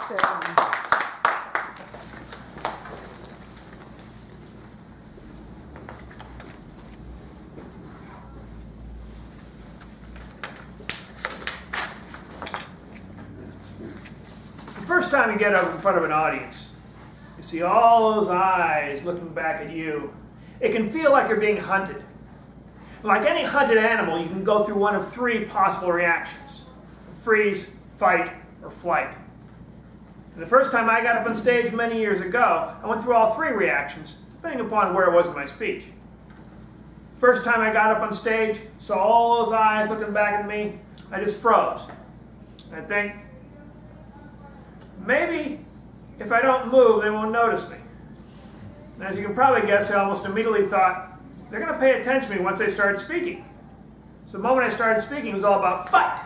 The first time you get up in front of an audience, you see all those eyes looking back at you. It can feel like you're being hunted. Like any hunted animal, you can go through one of three possible reactions: freeze, fight, or flight. And the first time I got up on stage many years ago, I went through all three reactions, depending upon where it was in my speech. First time I got up on stage, saw all those eyes looking back at me, I just froze. I think, maybe if I don't move, they won't notice me. And as you can probably guess, I almost immediately thought, they're going to pay attention to me once I start speaking. So the moment I started speaking, it was all about fight.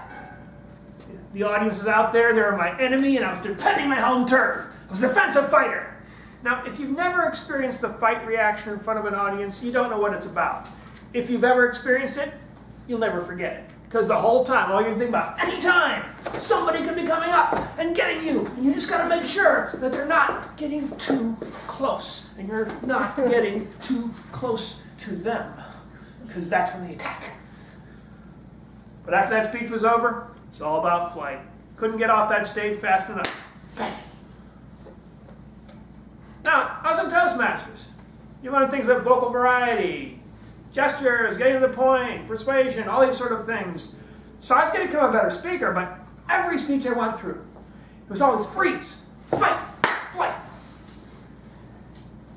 The audience is out there, they're my enemy, and I was defending my home turf. I was a defensive fighter. Now, if you've never experienced the fight reaction in front of an audience, you don't know what it's about. If you've ever experienced it, you'll never forget it. Because the whole time, all you're thinking about, anytime, somebody could be coming up and getting you. And you just got to make sure that they're not getting too close. And you're not getting too close to them. Because that's when they attack. But after that speech was over, it's all about flight. Couldn't get off that stage fast enough. Bang. Now, I was in Toastmasters. You learn things about vocal variety, gestures, getting to the point, persuasion, all these sort of things. So I was going to become a better speaker, but every speech I went through, it was always freeze, fight, flight.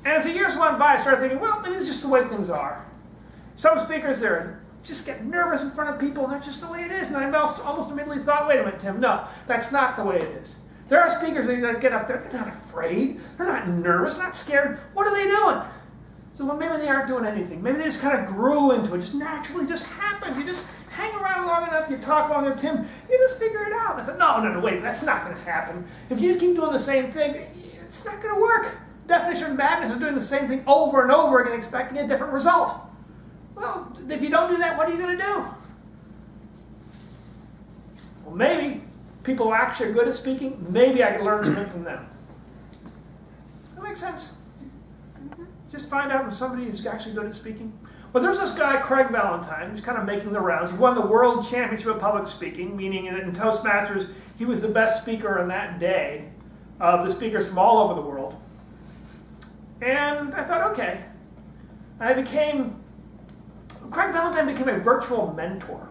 And as the years went by, I started thinking, well, maybe it's just the way things are. Some speakers, they're just get nervous in front of people, and that's just the way it is. And I almost immediately thought, wait a minute, Tim, no, that's not the way it is. There are speakers that get up there, they're not afraid, they're not nervous, not scared. What are they doing? So well, maybe they aren't doing anything. Maybe they just kind of grew into it, just naturally just happened. You just hang around long enough, you talk long enough, Tim, you just figure it out. And I thought, no, wait, that's not going to happen. If you just keep doing the same thing, it's not going to work. Definition of madness is doing the same thing over and over again, expecting a different result. Well, if you don't do that, what are you going to do? Well, maybe people who actually are good at speaking, maybe I could learn something from them. That makes sense. Just find out from somebody who's actually good at speaking. Well, there's this guy, Craig Valentine, who's kind of making the rounds. He won the World Championship of Public Speaking, meaning that in Toastmasters, he was the best speaker on that day of the speakers from all over the world. And I thought, okay. Craig Valentine became a virtual mentor.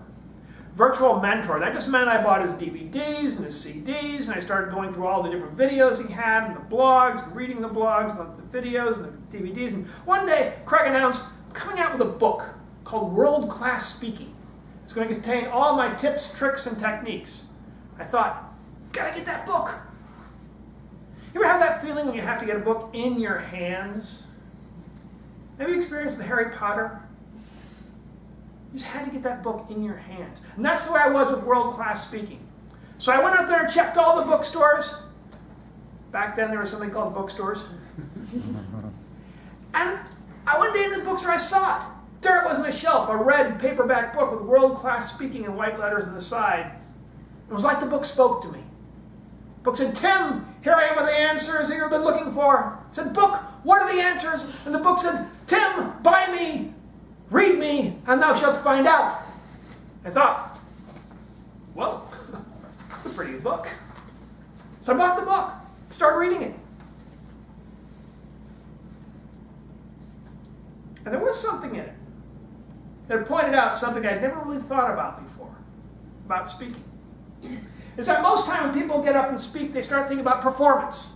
Virtual mentor. That just meant I bought his DVDs and his CDs, and I started going through all the different videos he had, and the blogs, and reading the blogs, and the videos, and the DVDs. And one day, Craig announced, I'm coming out with a book called World Class Speaking. It's going to contain all my tips, tricks, and techniques. I thought, gotta get that book. You ever have that feeling when you have to get a book in your hands? Have you experienced the Harry Potter? You just had to get that book in your hands. And that's the way I was with World Class Speaking. So I went out there and checked all the bookstores. Back then there was something called bookstores. And one day in the bookstore I saw it. There it was on a shelf, a red paperback book with World Class Speaking in white letters on the side. It was like the book spoke to me. The book said, Tim, here I am with the answers that you've been looking for. I said, book, what are the answers? And the book said, Tim, buy me, read me, and thou shalt find out. I thought, whoa, that's a pretty good book. So I bought the book, started reading it. And there was something in it that pointed out something I'd never really thought about before, about speaking. Is that most time when people get up and speak, they start thinking about performance.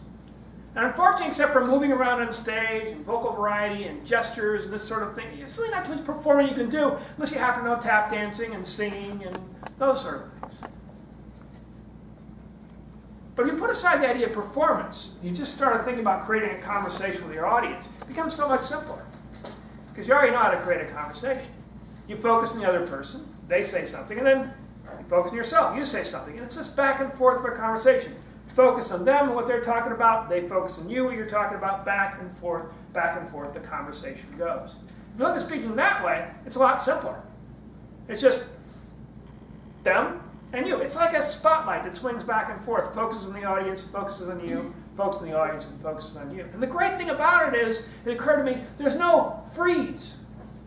And unfortunately, except for moving around on stage and vocal variety and gestures and this sort of thing, there's really not too much performing you can do unless you happen to know tap dancing and singing and those sort of things. But if you put aside the idea of performance, you just start thinking about creating a conversation with your audience, it becomes so much simpler. Because you already know how to create a conversation. You focus on the other person, they say something, and then you focus on yourself, you say something, and it's this back and forth of a conversation. Focus on them and what they're talking about, they focus on you, what you're talking about, back and forth, the conversation goes. If you look at speaking that way, it's a lot simpler. It's just them and you. It's like a spotlight that swings back and forth, focuses on the audience, focuses on you, focuses on the audience, and focuses on you. And the great thing about it is, it occurred to me, there's no freeze,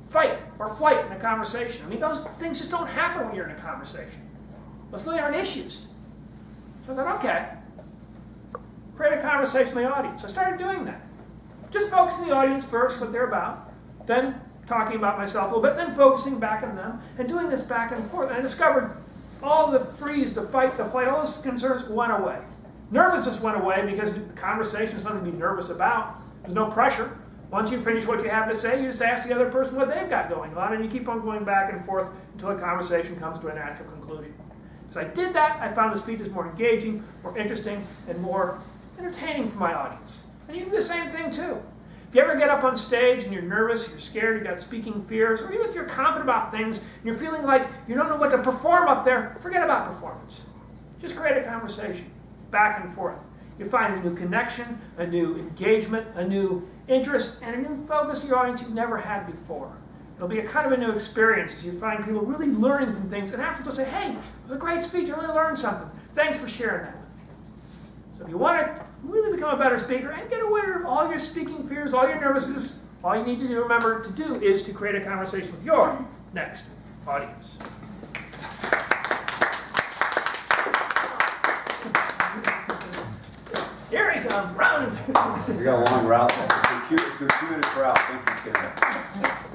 fight, or flight in a conversation. I mean, those things just don't happen when you're in a conversation. Those really aren't issues. So I thought, okay, create a conversation with my audience. I started doing that. Just focusing the audience first, what they're about, then talking about myself a little bit, then focusing back on them, and doing this back and forth. And I discovered all the freeze, the fight, the flight, all those concerns went away. Nervousness went away because the conversation is nothing to be nervous about. There's no pressure. Once you finish what you have to say, you just ask the other person what they've got going on, and you keep on going back and forth until a conversation comes to a natural conclusion. As I did that, I found the speeches more engaging, more interesting, and more entertaining for my audience. And you can do the same thing too. If you ever get up on stage and you're nervous, you're scared, you've got speaking fears, or even if you're confident about things and you're feeling like you don't know what to perform up there, forget about performance. Just create a conversation, back and forth. You find a new connection, a new engagement, a new interest, and a new focus in your audience you've never had before. It'll be a kind of a new experience as you find people really learning from things, and after they'll say, hey, it was a great speech, I really learned something. Thanks for sharing that with me. So if you want to really become a better speaker and get aware of all your speaking fears, all your nervousness, all you need to do, remember to do, is to create a conversation with your next audience. Here he comes, round and We got a long route. It's a 2 minute route. Thank you, Sarah.